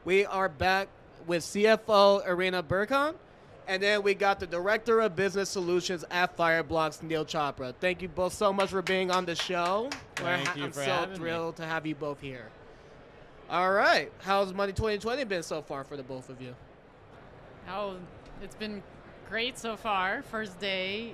We are back with CFO Irina Berkon, and then we got the Director of Business Solutions at Fireblocks, Neil Chopra. Thank you both so much for being on the show. Thank you for having me. I'm so thrilled to have you both here. All right. How's Money 2020 been so far for the both of you? Oh, it's been great so far. First day.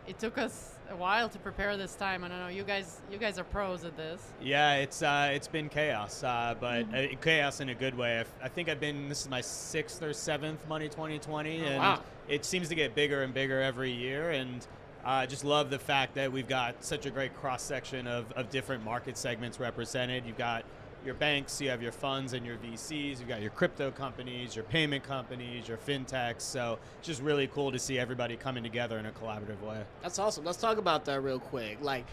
It took us a while to prepare this time. I don't know. You guys are pros at this. Yeah, it's been chaos, but chaos in a good way. I think this is my 6th or 7th Money 2020, and wow. It seems to get bigger and bigger every year. And I just love the fact that we've got such a great cross section of different market segments represented. You've got your banks, you have your funds and your VCs, you've got your crypto companies, your payment companies, your fintechs. So just really cool to see everybody coming together in a collaborative way. That's awesome. Let's talk about that real quick. Like,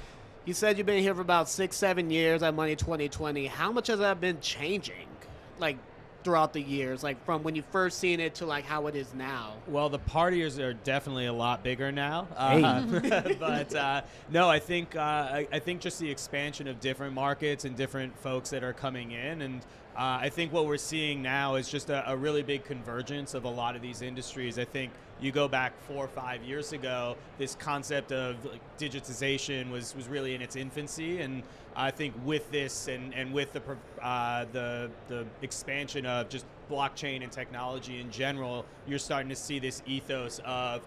you said you've been here for about 6-7 years at Money 2020. How much has that been changing, like, throughout the years, like from when you first seen it to like how it is now? Well, the partiers are definitely a lot bigger now, Hey. but no, I think just the expansion of different markets and different folks that are coming in, and I think what we're seeing now is just a really big convergence of a lot of these industries. I think you go back 4 or 5 years ago, this concept of like, digitization was really in its infancy, and I think with this and with the expansion of just blockchain and technology in general, you're starting to see this ethos of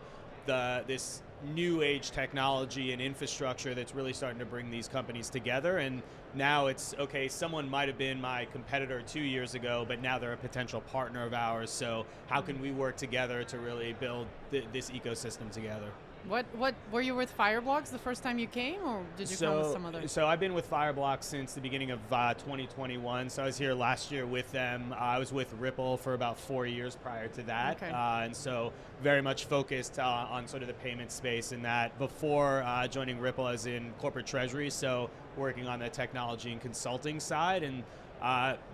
this new age technology and infrastructure that's really starting to bring these companies together. And now it's, okay, someone might have been my competitor 2 years ago, but now they're a potential partner of ours. So how can we work together to really build this ecosystem together? What were you with Fireblocks the first time you came, or did you come with some others? So I've been with Fireblocks since the beginning of 2021. So I was here last year with them. I was with Ripple for about 4 years prior to that. Okay. And so very much focused on sort of the payment space in that. Before joining Ripple, I was in corporate treasury, so working on the technology and consulting side. And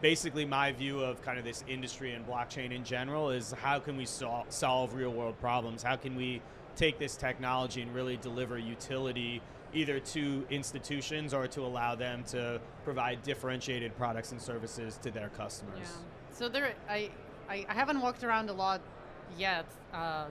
basically my view of kind of this industry and blockchain in general is how can we solve real world problems? How can we take this technology and really deliver utility either to institutions or to allow them to provide differentiated products and services to their customers. Yeah. So I haven't walked around a lot yet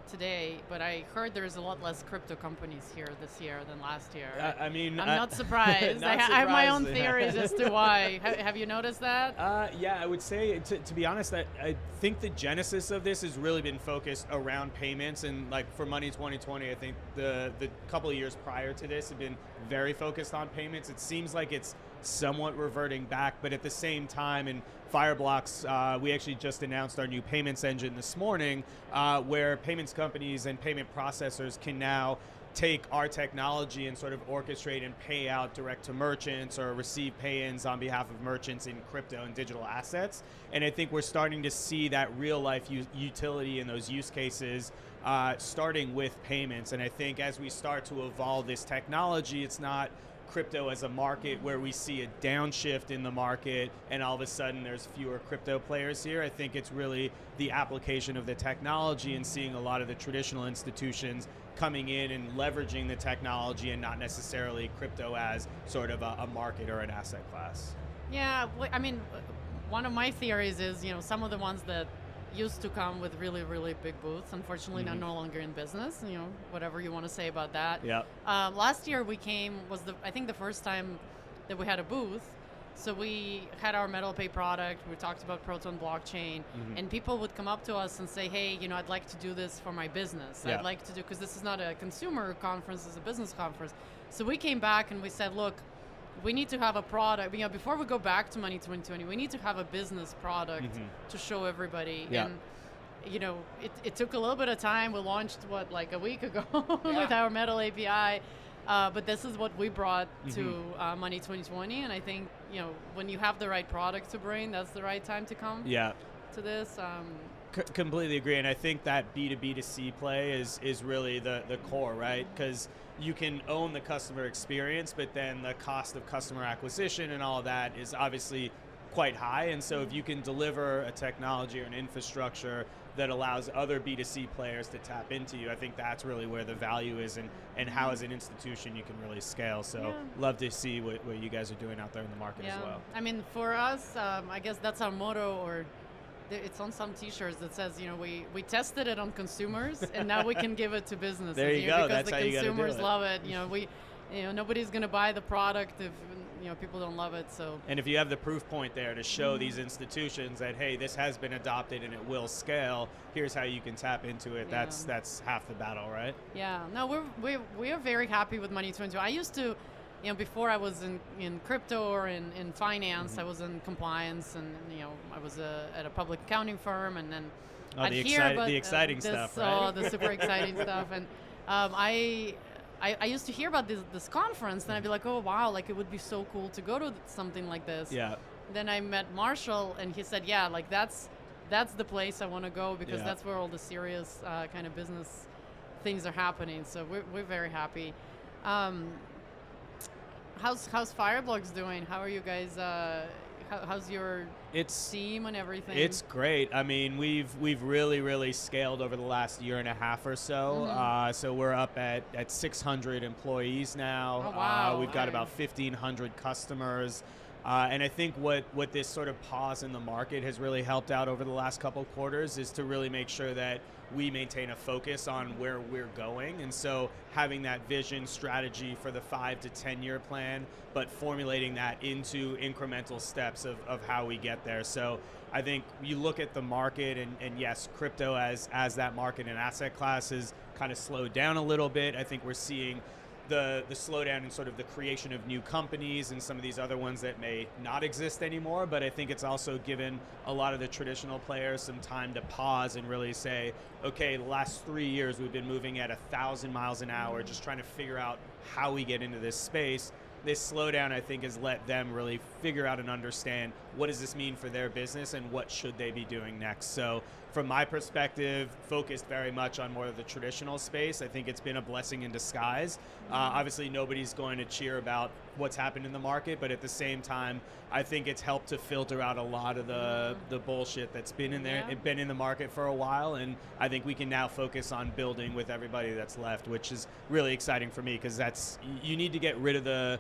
today, but I heard there's a lot less crypto companies here this year than last year. I mean, I'm not surprised. I have my own theories as to why. Have you noticed that? Yeah, I would say, to be honest, I think the genesis of this has really been focused around payments. And like for Money 2020, I think the couple of years prior to this have been very focused on payments. It seems like it's somewhat reverting back, but at the same time, in Fireblocks, we actually just announced our new payments engine this morning, where payments companies and payment processors can now take our technology and sort of orchestrate and pay out direct to merchants or receive pay-ins on behalf of merchants in crypto and digital assets. And I think we're starting to see that real life utility in those use cases starting with payments. And I think as we start to evolve this technology, it's not crypto as a market where we see a downshift in the market and all of a sudden there's fewer crypto players here. I think it's really the application of the technology and seeing a lot of the traditional institutions coming in and leveraging the technology and not necessarily crypto as sort of a market or an asset class. Yeah, I mean, one of my theories is, some of the ones that used to come with really, really big booths, unfortunately now no longer in business, whatever you want to say about that. Yeah. Last year we came, I think the first time that we had a booth. So we had our MetalPay product, we talked about Proton blockchain, and people would come up to us and say, hey, I'd like to do this for my business. Yeah. I'd like to do, because this is not a consumer conference, it's a business conference. So we came back and we said, look, we need to have a product, before we go back to Money 2020, we need to have a business product to show everybody. Yeah. And, it took a little bit of time. We launched, like a week ago with our Metal API. But this is what we brought to Money 2020. And I think, when you have the right product to bring, that's the right time to come to this. Completely agree. And I think that B2B2C play is really the core, right? Because you can own the customer experience, but then the cost of customer acquisition and all of that is obviously quite high. And so if you can deliver a technology or an infrastructure that allows other B2C players to tap into you, I think that's really where the value is, and how as an institution you can really scale. So love to see what you guys are doing out there in the market as well. I mean, for us, I guess that's our motto, or it's on some t-shirts that says, we tested it on consumers and now we can give it to businesses. There you go. Because that's how you got to do it. the consumers love it. Nobody's going to buy the product if people don't love it. So, and if you have the proof point there to show these institutions that, hey, this has been adopted and it will scale, here's how you can tap into it. That's half the battle, right? Yeah. No, we are very happy with Money 22. I used to, before I was in crypto or in finance, I was in compliance, and I was at a public accounting firm, and then the exciting stuff, right? The super exciting stuff, and I used to hear about this conference, and I'd be like, oh wow, like it would be so cool to go to something like this. Yeah. Then I met Marshall, and he said, yeah, like that's the place I want to go, because that's where all the serious kind of business things are happening. So we're very happy. How's Fireblocks doing? How are you guys? How's your team and everything? It's great. I mean, we've really scaled over the last year and a half or so. So we're up at 600 employees now. Oh, wow. We've got about 1,500 customers. And I think what this sort of pause in the market has really helped out over the last couple of quarters is to really make sure that we maintain a focus on where we're going. And so having that vision strategy for the 5 to 10 year plan, but formulating that into incremental steps of how we get there. So I think you look at the market, and yes, crypto as that market and asset class has kind of slowed down a little bit. I think we're seeing the slowdown in sort of the creation of new companies and some of these other ones that may not exist anymore, but I think it's also given a lot of the traditional players some time to pause and really say, okay, the last 3 years we've been moving at 1,000 miles an hour, just trying to figure out how we get into this space. This slowdown, I think, has let them really figure out and understand what does this mean for their business and what should they be doing next. So from my perspective, focused very much on more of the traditional space. I think it's been a blessing in disguise. Obviously, nobody's going to cheer about what's happened in the market, but at the same time, I think it's helped to filter out a lot of the bullshit that's been in there, been in the market for a while, and I think we can now focus on building with everybody that's left, which is really exciting for me, because you need to get rid of the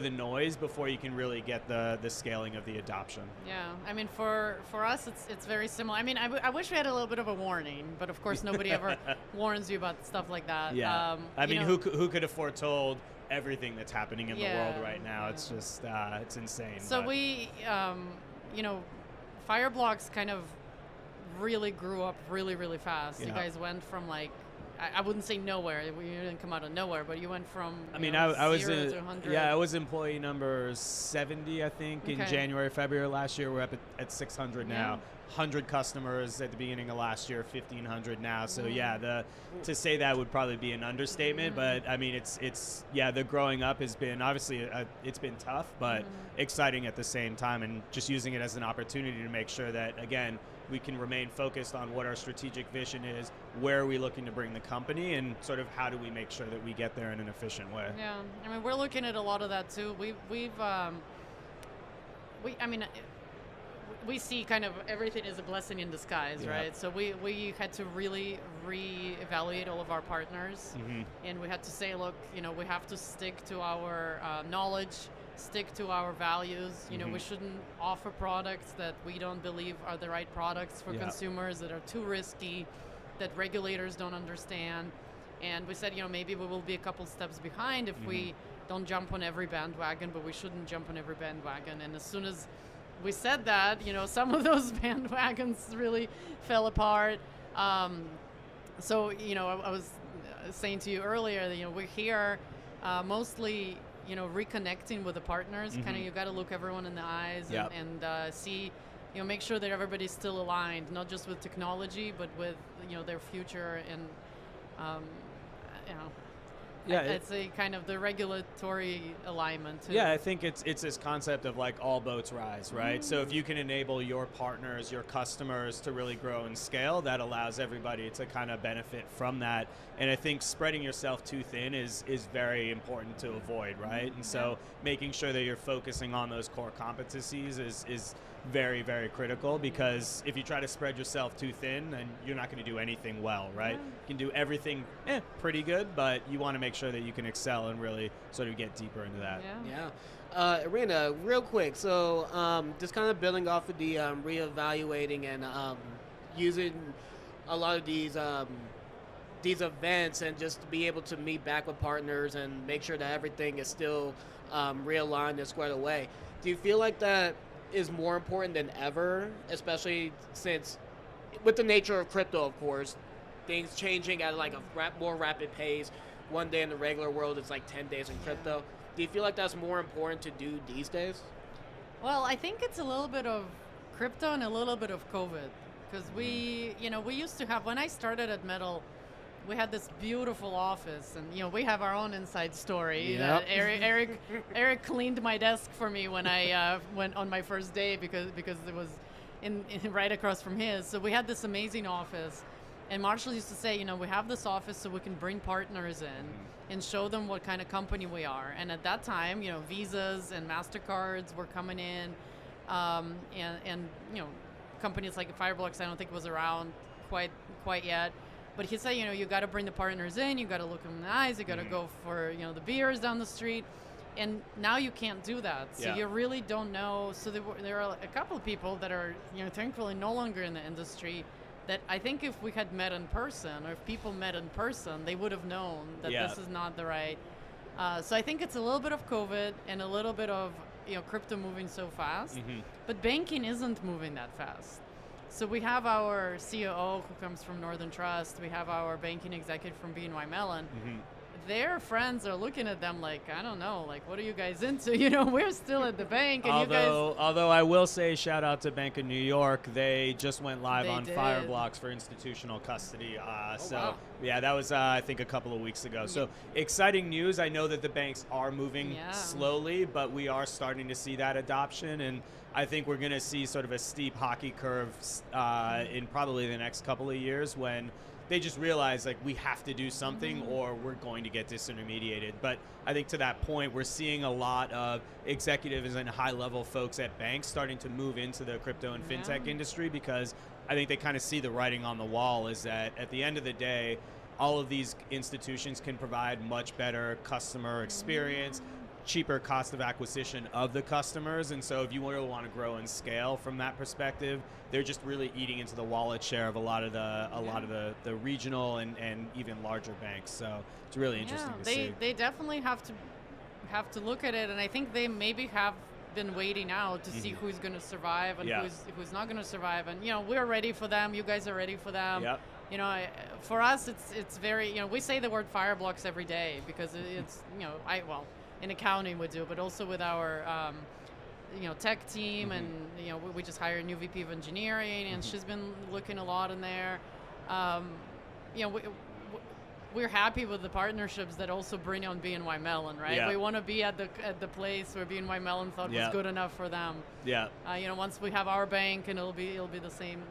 noise before you can really get the scaling of the adoption. Yeah, I mean, for us, it's very similar. I mean, I wish we had a little bit of a warning, but of course nobody ever warns you about stuff like that. Yeah, I mean, who could have foretold everything that's happening in the world right now? It's just, it's insane. So we, Fireblocks kind of really grew up really fast. You guys went from like, I wouldn't say nowhere. You didn't come out of nowhere, but you went from I was 0 to 100. I was employee number 70, I think, in January, February last year. We're up at 600 now. 100 customers at the beginning of last year, 1,500 now. So to say that would probably be an understatement. But I mean, it's the growing up has been obviously it's been tough, but exciting at the same time, and just using it as an opportunity to make sure that again we can remain focused on what our strategic vision is, where are we looking to bring the company, and sort of how do we make sure that we get there in an efficient way. Yeah, I mean, we're looking at a lot of that too. We see kind of everything as a blessing in disguise, right? So we had to really reevaluate all of our partners, and we had to say, look, we have to stick to our knowledge, stick to our values. We shouldn't offer products that we don't believe are the right products for consumers, that are too risky, that regulators don't understand. And we said, maybe we will be a couple steps behind if we don't jump on every bandwagon, but we shouldn't jump on every bandwagon. And as soon as we said that, some of those bandwagons really fell apart. So, I was saying to you earlier that, we're here mostly reconnecting with the partners. Kind of, you got to look everyone in the eyes and see, make sure that everybody's still aligned, not just with technology, but with their future and Yeah, I'd say kind of the regulatory alignment too. Yeah, I think it's this concept of like all boats rise, right? So if you can enable your partners, your customers to really grow and scale, that allows everybody to kind of benefit from that. And I think spreading yourself too thin is very important to avoid, right? And so making sure that you're focusing on those core competencies is very, very critical, because if you try to spread yourself too thin, then you're not going to do anything well, right? Yeah. You can do everything pretty good, but you want to make sure that you can excel and really sort of get deeper into that. Yeah. Irina, real quick. So just kind of building off of the reevaluating and using a lot of these events and just to be able to meet back with partners and make sure that everything is still realigned and squared away. Do you feel like that is more important than ever, especially since with the nature of crypto, of course, things changing at like a more rapid pace. One day in the regular world, it's like 10 days in crypto. Do you feel like that's more important to do these days? Well, I think it's a little bit of crypto and a little bit of COVID, because we used to have, when I started at Metal, we had this beautiful office, and we have our own inside story. Yep. Eric cleaned my desk for me when I went on my first day because it was in right across from his. So we had this amazing office, and Marshall used to say, we have this office so we can bring partners in and show them what kind of company we are. And at that time, Visas and MasterCards were coming in, and companies like Fireblocks I don't think was around quite yet. But he said, you got to bring the partners in, you got to look them in the eyes, you got to go for, the beers down the street. And now you can't do that. So you really don't know. So there are a couple of people that are, thankfully no longer in the industry that I think if we had met in person, or if people met in person, they would have known that this is not the right. So I think it's a little bit of COVID and a little bit of, crypto moving so fast. But banking isn't moving that fast. So we have our COO who comes from Northern Trust. We have our banking executive from BNY Mellon. Their friends are looking at them like, I don't know, like, what are you guys into? We're still at the bank. And although I will say, shout out to Bank of New York. They just went live on did. Fireblocks for institutional custody. Wow. Yeah, that was, I think, a couple of weeks ago. So exciting news. I know that the banks are moving slowly, but we are starting to see that adoption. And I think we're going to see sort of a steep hockey curve in probably the next couple of years when they just realize, like, we have to do something or we're going to get disintermediated. But I think to that point, we're seeing a lot of executives and high-level folks at banks starting to move into the crypto and fintech industry, because I think they kind of see the writing on the wall is that at the end of the day, all of these institutions can provide much better customer experience, cheaper cost of acquisition of the customers. And so if you really want to grow and scale from that perspective, they're just really eating into the wallet share of a lot of the regional and even larger banks. So it's really interesting to see. They definitely have to look at it, and I think they maybe have been waiting out to see who's going to survive and who's not going to survive. And we're ready for them. You guys are ready for them. Yep. For us, it's very, we say the word Fireblocks every day because it's, in accounting we do, but also with our, tech team, and we just hired a new VP of engineering, and she's been looking a lot in there. We're happy with the partnerships that also bring on BNY Mellon, right? Yeah. We want to be at the place where BNY Mellon thought was good enough for them. Yeah. Once we have our bank, and it'll be the same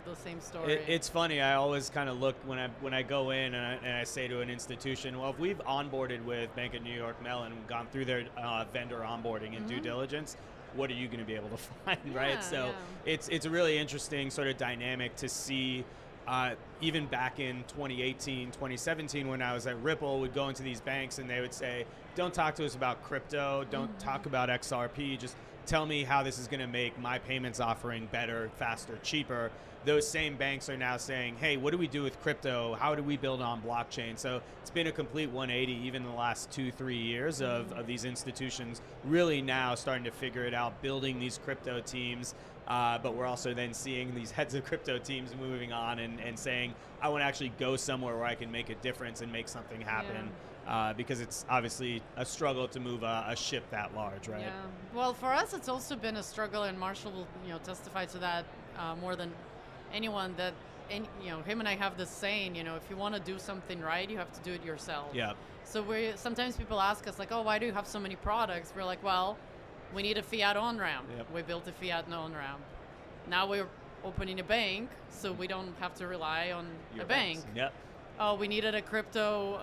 story. It's funny. I always kind of look when I go in and I say to an institution, well, if we've onboarded with Bank of New York Mellon and gone through their vendor onboarding and due diligence, what are you going to be able to find, right? So it's a really interesting sort of dynamic to see. Even back in 2018, 2017, when I was at Ripple, would go into these banks and they would say, don't talk to us about crypto, don't talk about XRP, just tell me how this is going to make my payments offering better, faster, cheaper. Those same banks are now saying, hey, what do we do with crypto? How do we build on blockchain? So it's been a complete 180 even in the last 2-3 years of these institutions really now starting to figure it out, building these crypto teams. But we're also then seeing these heads of crypto teams moving on and saying, I want to actually go somewhere where I can make a difference and make something happen. Because it's obviously a struggle to move a ship that large, right? Yeah. Well, for us, it's also been a struggle, and Marshall will testify to that more than anyone. That him and I have this saying, if you want to do something right, you have to do it yourself. Yeah. So sometimes people ask us like, oh, why do you have so many products? We're like, well, we need a fiat on-ramp. Yep. We built a fiat on-ramp. Now we're opening a bank, so we don't have to rely on a bank. Yep. Oh, we needed a crypto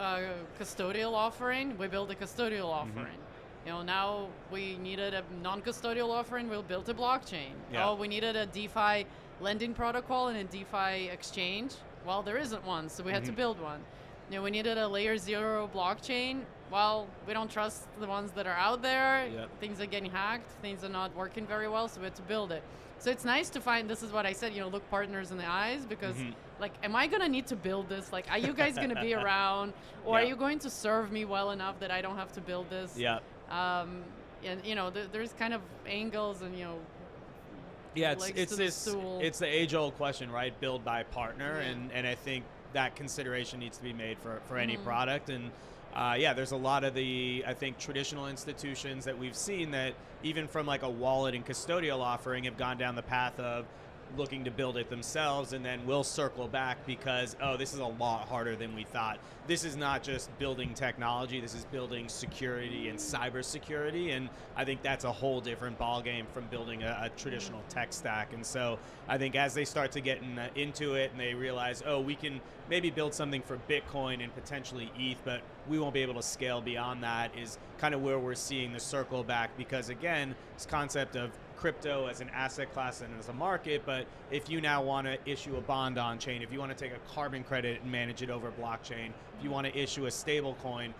custodial offering. We built a custodial offering. Now we needed a non-custodial offering. We'll build a blockchain. Yeah. Oh, we needed a DeFi lending protocol and a DeFi exchange. Well, there isn't one, so we had to build one. We needed a layer 0 blockchain. Well, we don't trust the ones that are out there. Yep. Things are getting hacked. Things are not working very well, so we had to build it. So it's nice to find, this is what I said, look partners in the eyes, because am I going to need to build this? Like, are you guys going to be around? Or are you going to serve me well enough that I don't have to build this? Yeah. And, there's kind of angles and, Yeah, legs it's to the this, stool. it's the age-old question, right? Build by partner, Yeah. and I think that consideration needs to be made for any product. And there's a lot of the, I think, traditional institutions that we've seen that even from like a wallet and custodial offering have gone down the path of looking to build it themselves, and then we'll circle back because, oh, this is a lot harder than we thought. This is not just building technology, this is building security and cybersecurity, and I think that's a whole different ballgame from building a traditional tech stack. And so I think as they start to get into it and they realize, oh, we can maybe build something for Bitcoin and potentially ETH, but we won't be able to scale beyond that, is kind of where we're seeing the circle back, because again, this concept of crypto as an asset class and as a market, but if you now want to issue a bond on chain, if you want to take a carbon credit and manage it over blockchain, if you want to issue a stable coin,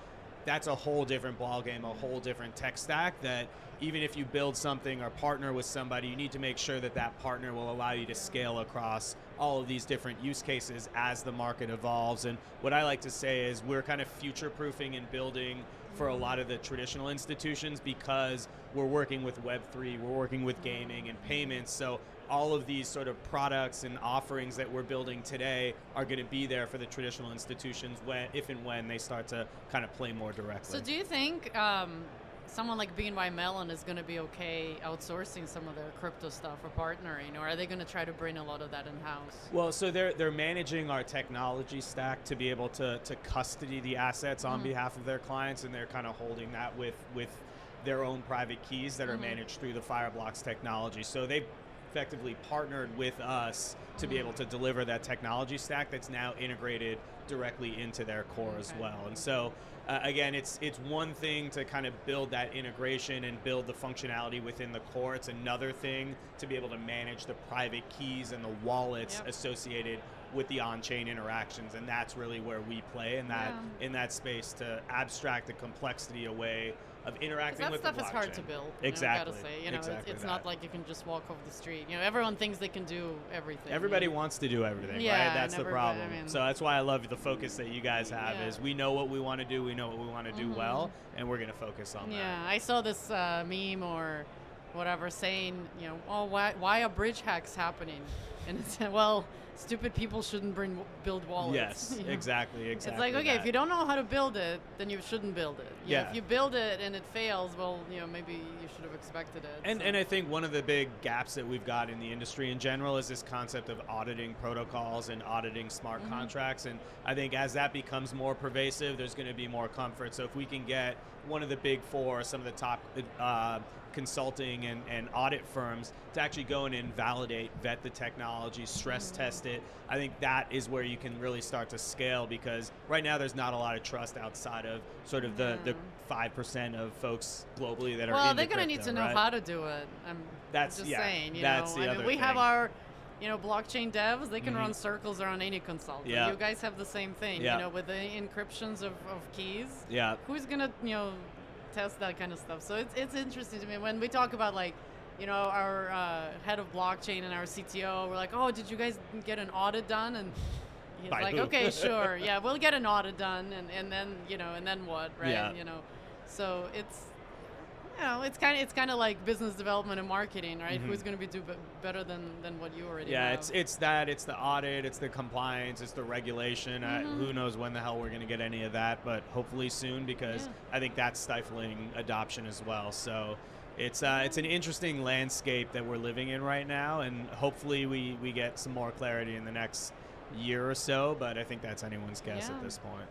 that's a whole different ballgame, a whole different tech stack that even if you build something or partner with somebody, you need to make sure that that partner will allow you to scale across all of these different use cases as the market evolves. And what I like to say is we're kind of future-proofing and building for a lot of the traditional institutions because we're working with Web3, we're working with gaming and payments, so all of these sort of products and offerings that we're building today are going to be there for the traditional institutions if and when they start to kind of play more directly. So do you think someone like BNY Mellon is going to be okay outsourcing some of their crypto stuff or partnering, or are they going to try to bring a lot of that in-house? Well, so they're managing our technology stack to be able to custody the assets on behalf of their clients, and they're kind of holding that with their own private keys that are managed through the Fireblocks technology. So they've effectively partnered with us to be able to deliver that technology stack that's now integrated directly into their core as well. And so again, it's one thing to kind of build that integration and build the functionality within the core. It's another thing to be able to manage the private keys and the wallets associated with the on-chain interactions, and that's really where we play in that space to abstract the complexity away of interacting with the blockchain. That stuff is hard to build. Exactly. I gotta say, exactly it's not like you can just walk off the street. Everyone thinks they can do everything. Everybody wants to do everything, right? That's the problem. So that's why I love the focus that you guys have. Is we know what we want to do, we know what we want to do well, and we're going to focus on that. Yeah, I saw this meme or whatever saying, oh, why are bridge hacks happening? And it's well, stupid people shouldn't build wallets. Yes, exactly. It's like, okay, if you don't know how to build it, then you shouldn't build it. If you build it and it fails, well, maybe you should have expected it. And I think one of the big gaps that we've got in the industry in general is this concept of auditing protocols and auditing smart contracts. And I think as that becomes more pervasive, there's going to be more comfort. So if we can get one of the big four, some of the top consulting and audit firms to actually go in and vet the technology, stress test it, I think that is where you can really start to scale, because right now there's not a lot of trust outside of sort of the 5% of folks globally that are well, into they're going to crypto, need to know right? how to do it. That's just saying. That's the other we thing. have our blockchain devs, they can run circles around any consultant. Yeah. You guys have the same thing, with the encryptions of keys. Yeah. Who's going to, test that kind of stuff? So it's interesting to me when we talk about our head of blockchain and our CTO, we're like, oh, did you guys get an audit done? And he's By like, who? okay, sure. Yeah, we'll get an audit done. And then, and then what, right? Yeah. So it's kind of like business development and marketing, right? Who's going to do better than what you already have? It's the audit, it's the compliance, it's the regulation. Who knows when the hell we're going to get any of that, but hopefully soon, because I think that's stifling adoption as well. So it's an interesting landscape that we're living in right now, and hopefully we get some more clarity in the next year or so, but I think that's anyone's guess at this point.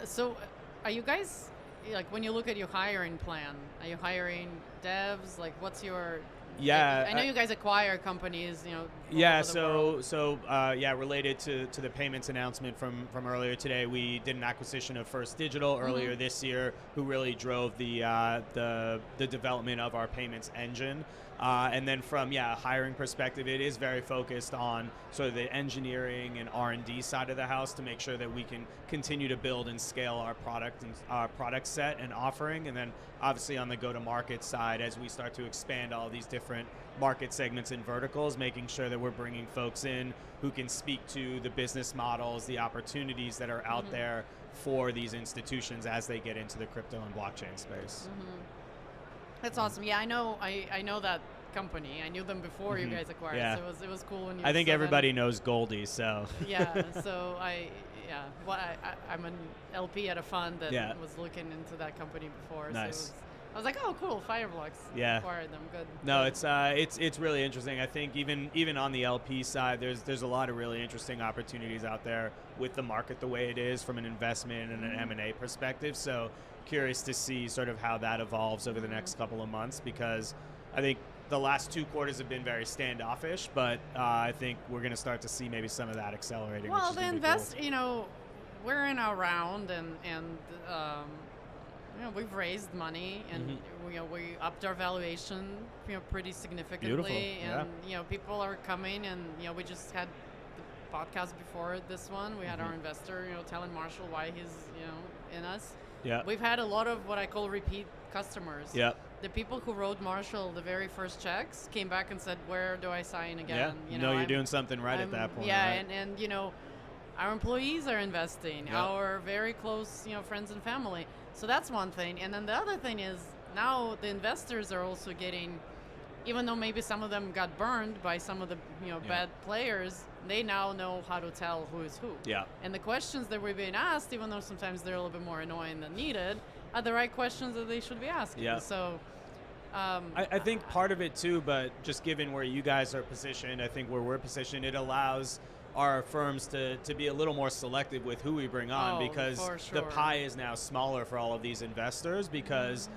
So are you guys, like, when you look at your hiring plan, are you hiring devs? Like, what's your... Yeah, I know you guys acquire companies, you know. Yeah, all over the so world. yeah, related to the payments announcement from earlier today, we did an acquisition of First Digital earlier this year, who really drove the development of our payments engine. And then from a hiring perspective, it is very focused on sort of the engineering and R&D side of the house to make sure that we can continue to build and scale our product and our product set and offering. And then obviously on the go-to-market side, as we start to expand all these different market segments and verticals, making sure that we're bringing folks in who can speak to the business models, the opportunities that are out there for these institutions as they get into the crypto and blockchain space. That's awesome. Yeah, I know that company. I knew them before you guys acquired. Yeah. So it was cool when you... I think said everybody knows Goldie, so. Yeah, so well, I'm an LP at a fund that was looking into that company before. Nice. So I was like, oh, cool, Fireblocks. Yeah. Acquired them. Good. No, it's really interesting. I think even on the LP side, there's a lot of really interesting opportunities out there with the market the way it is from an investment and an M&A perspective. So curious to see sort of how that evolves over the next couple of months, because I think the last 2 quarters have been very standoffish, but I think we're going to start to see maybe some of that accelerating. Well, which is the cool. you know, we're in our round, and you know, we've raised money, and we upped our valuation, you know, pretty significantly. Beautiful. And you know, people are coming, and you know, we just had the podcast before this one. We had our investor, you know, telling Marshall why he's, you know, in us. Yeah. We've had a lot of what I call repeat customers. Yeah. The people who wrote Marshall the very first checks came back and said, "Where do I sign again?" Yeah. You know, you're doing something right at that point. Yeah, right? and you know, our employees are investing, our very close, you know, friends and family. So that's one thing. And then the other thing is, now the investors are also getting, even though maybe some of them got burned by some of the, you know, bad players, they now know how to tell who is who. Yeah. And the questions that we're being asked, even though sometimes they're a little bit more annoying than needed, are the right questions that they should be asking. Yeah. So I think part of it too, but just given where you guys are positioned, I think where we're positioned, it allows our firms to be a little more selective with who we bring on, because the pie is now smaller for all of these investors, because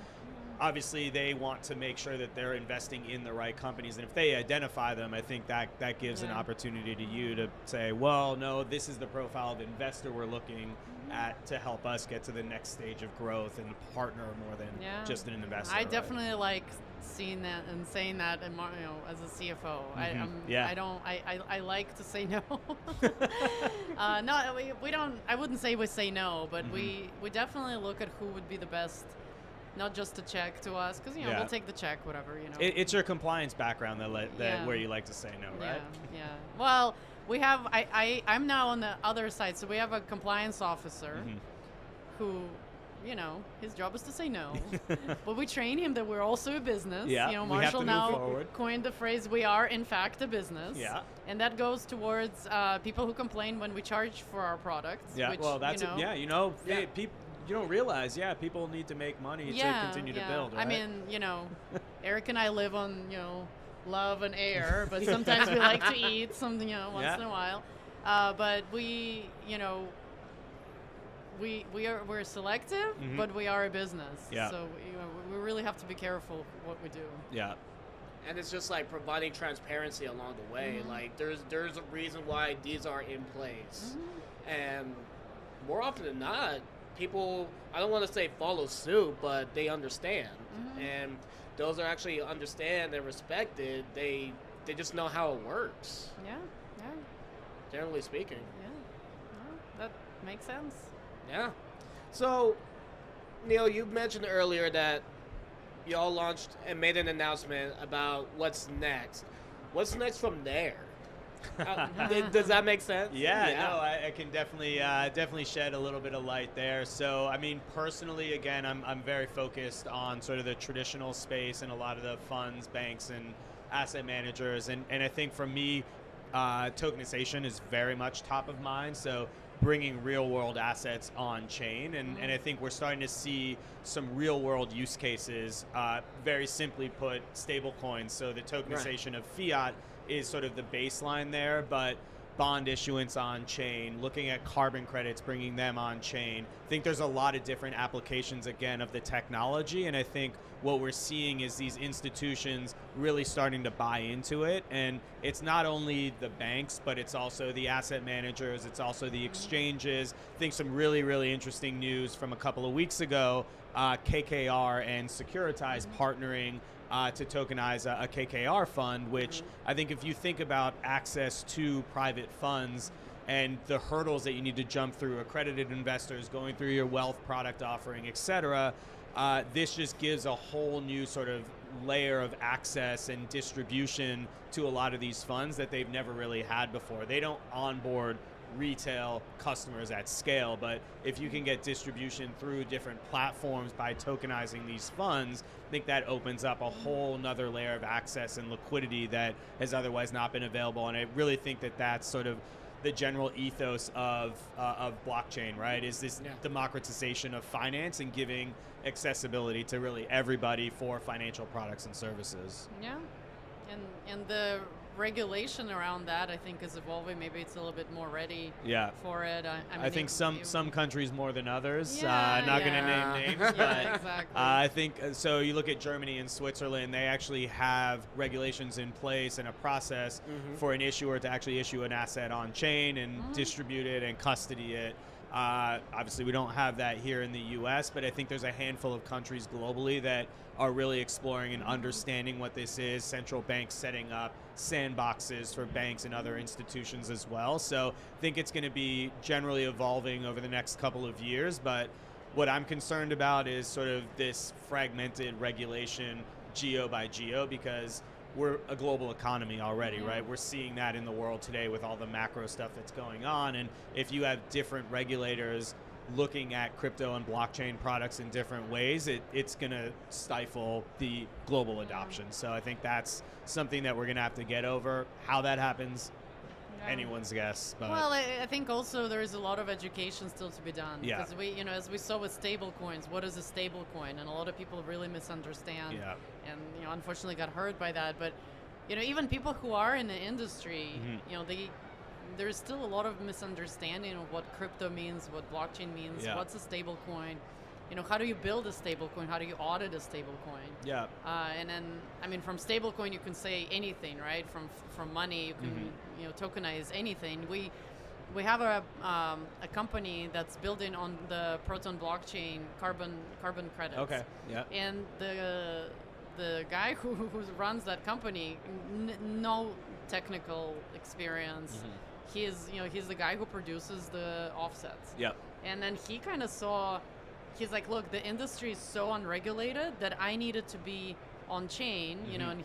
obviously they want to make sure that they're investing in the right companies. And if they identify them, I think that gives an opportunity to you to say, well, no, this is the profile of investor we're looking at to help us get to the next stage of growth and partner more than just an investor. I definitely like seeing that and saying that, and you know, as a CFO, I like to say no. No, we don't. I wouldn't say we say no, but we definitely look at who would be the best. Not just a check to us, because, you know, we'll take the check, whatever, you know. It's your compliance background that where you like to say no, right? Yeah. Well, we have, I'm now on the other side, so we have a compliance officer who, you know, his job is to say no. But we train him that we're also a business. Yeah, you know, we have to Marshall move now forward. coined the phrase, we are in fact a business. Yeah. And that goes towards people who complain when we charge for our products. Yeah, which, well, that's you know, hey, people. You don't realize, people need to make money to continue to build, right? I mean, you know, Eric and I live on, you know, love and air, but sometimes we like to eat something, you know, once in a while. But we, you know, we're selective, but we are a business. Yeah. So we really have to be careful what we do. Yeah. And it's just like providing transparency along the way. Like there's a reason why these are in place, and more often than not, people, I don't want to say follow suit, but they understand. And those are actually understand and respected. They just know how it works. Yeah. Generally speaking. Yeah. No, that makes sense. Yeah. So, Neil, you mentioned earlier that y'all launched and made an announcement about what's next. What's next from there? Does that make sense? Yeah. No, I can definitely shed a little bit of light there. So, I mean, personally, again, I'm very focused on sort of the traditional space and a lot of the funds, banks, and asset managers. And I think for me, tokenization is very much top of mind. So bringing real world assets on chain. And I think we're starting to see some real world use cases, very simply put, stable coins. So the tokenization of fiat is sort of the baseline there, but bond issuance on chain, looking at carbon credits, bringing them on chain. I think there's a lot of different applications, again, of the technology, and I think what we're seeing is these institutions really starting to buy into it. And it's not only the banks, but it's also the asset managers, it's also the exchanges. I think some really, really interesting news from a couple of weeks ago, KKR and Securitize partnering to tokenize a KKR fund, which I think if you think about access to private funds and the hurdles that you need to jump through, accredited investors, going through your wealth product offering, et cetera, this just gives a whole new sort of layer of access and distribution to a lot of these funds that they've never really had before. They don't onboard retail customers at scale, but if you can get distribution through different platforms by tokenizing these funds, I think that opens up a whole nother layer of access and liquidity that has otherwise not been available. And I really think that that's sort of the general ethos of blockchain, right? Is this democratization of finance and giving accessibility to really everybody for financial products and services. Yeah, and the regulation around that, I think, is evolving. Maybe it's a little bit more ready for it. I think some countries more than others. Yeah, not going to name names, but exactly. I think so. You look at Germany and Switzerland; they actually have regulations in place and a process for an issuer to actually issue an asset on chain and distribute it and custody it. Obviously, we don't have that here in the U.S., but I think there's a handful of countries globally that are really exploring and understanding what this is. Central banks setting up sandboxes for banks and other institutions as well. So I think it's going to be generally evolving over the next couple of years. But what I'm concerned about is sort of this fragmented regulation geo by geo, because we're a global economy already, right? We're seeing that in the world today with all the macro stuff that's going on. And if you have different regulators looking at crypto and blockchain products in different ways, it's going to stifle the global adoption. So I think that's something that we're going to have to get over. How that happens, anyone's guess. But well, I think also there is a lot of education still to be done. Yeah. Because we, as we saw with stable coins, what is a stable coin? And a lot of people really misunderstand. Yeah. And, unfortunately got hurt by that. But, even people who are in the industry, there's still a lot of misunderstanding of what crypto means, what blockchain means, what's a stable coin. How do you build a stable coin? How do you audit a stable coin? Yeah. And then, from stable coin, you can say anything, right? From money, you can, tokenize anything. We have a company that's building on the Proton blockchain carbon credits. Okay. Yeah. And the guy who runs that company, no technical experience. He's the guy who produces the offsets. Yep. And then he kind of saw, he's like, look, the industry is so unregulated that I needed to be on chain, and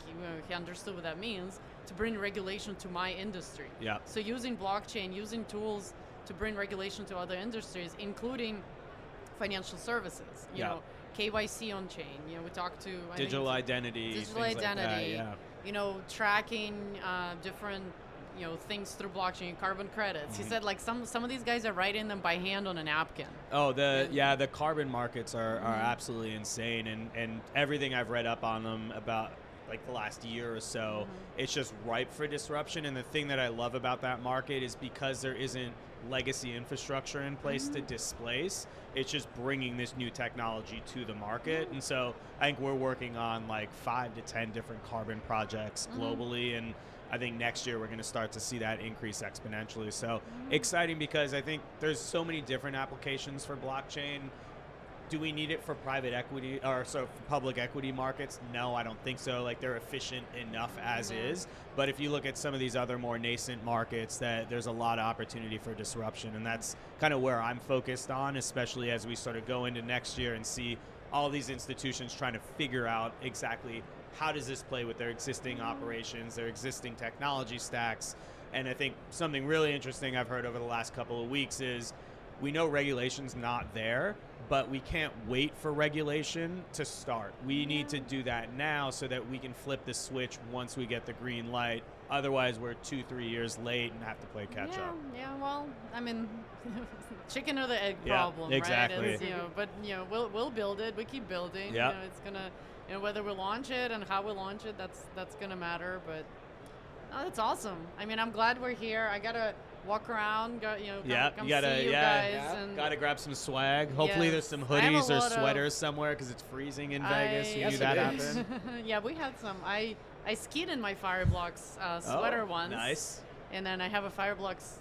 he understood what that means, to bring regulation to my industry. Yeah. So using blockchain, using tools to bring regulation to other industries, including financial services, you know, KYC on chain. We talked to digital identity, digital things identity, like that, tracking different things through blockchain, carbon credits. He said like some of these guys are writing them by hand on a napkin. Oh, the carbon markets are absolutely insane, and everything I've read up on them about like the last year or so, it's just ripe for disruption. And the thing that I love about that market is because there isn't legacy infrastructure in place to displace, it's just bringing this new technology to the market. And so I think we're working on like 5 to 10 different carbon projects globally, and I think next year we're going to start to see that increase exponentially. So exciting, because I think there's so many different applications for blockchain. Do we need it for private equity or for public equity markets? No, I don't think so. Like, they're efficient enough as is. But if you look at some of these other more nascent markets, that there's a lot of opportunity for disruption, and that's kind of where I'm focused on, especially as we sort of go into next year and see all these institutions trying to figure out exactly how does this play with their existing operations, their existing technology stacks. And I think something really interesting I've heard over the last couple of weeks is we know regulation's not there, but we can't wait for regulation to start. We need to do that now so that we can flip the switch once we get the green light. Otherwise, we're 2-3 years late and have to play catch up. Yeah, well, I mean, chicken or the egg Yeah, problem, exactly. right? It's, but we'll build it. We keep building. Yeah. It's gonna, whether we launch it and how we launch it, that's gonna matter. But Oh, that's awesome. I mean, I'm glad we're here. I gotta walk around, come Yeah, come you gotta, see you yeah, guys. And gotta grab some swag. Hopefully, Yes. there's some I have a hoodies or lot of- sweaters somewhere because it's freezing in Vegas. You Yes, knew that it is. happened. yeah, we had some. I skied in my Fireblocks sweater once. Nice. And then I have a Fireblocks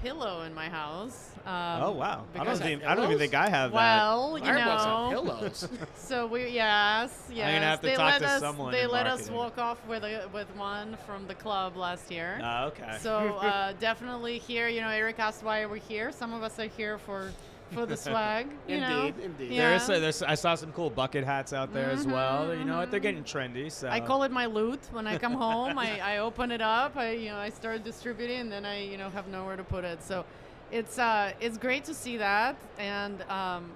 pillow in my house. Oh wow! I because- don't even think I have that. Well, you Fireblocks know. have pillows. So yes. gonna have to they talk let to us, someone They in let us marketing. walk off with one from the club last year. Okay. So definitely here. Eric asked why we're here. Some of us are here for the swag. Indeed, indeed. Yeah. There's I saw some cool bucket hats out there as well. You know what? They're getting trendy. So I call it my loot. When I come home, I open it up. I start distributing, and then I have nowhere to put it. So it's great to see that, and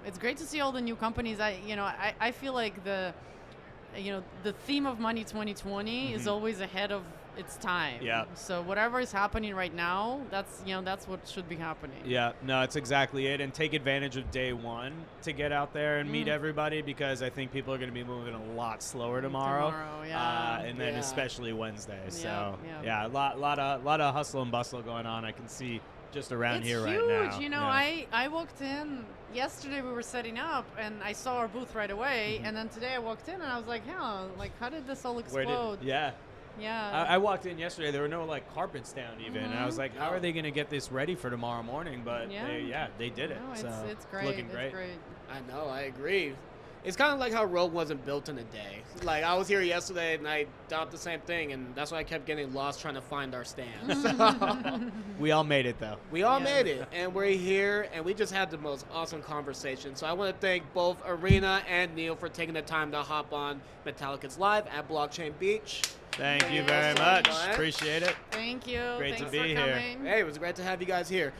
it's great to see all the new companies. I feel like the theme of Money 2020 is always ahead of its time. Yeah. So whatever is happening right now, that's what should be happening. Yeah, no, it's exactly it. And take advantage of day one to get out there and meet everybody, because I think people are going to be moving a lot slower tomorrow. Yeah. And then Yeah. especially Wednesday. So yeah. a lot of hustle and bustle going on. I can see just around It's here huge. right now. I walked in yesterday. We were setting up, and I saw our booth right away. And then today I walked in, and I was like, how did this all explode? Yeah. Yeah. I walked in yesterday. There were no carpets down even. And I was like, how are they going to get this ready for tomorrow morning? But they did it. No, so it's great. looking It's great. great. I know, I agree. It's kind of like how Rogue wasn't built in a day. Like, I was here yesterday, and I thought the same thing, and that's why I kept getting lost trying to find our stand. We all made it though. We all Yeah. made it, and we're here, and we just had the most awesome conversation. So I want to thank both Irina and Neil for taking the time to hop on Metallicus Live at Blockchain Beach. Thank you Thank you very so much. much. Appreciate it. Thank you. Great to Thanks be for here. coming. Hey, it was great to have you guys here.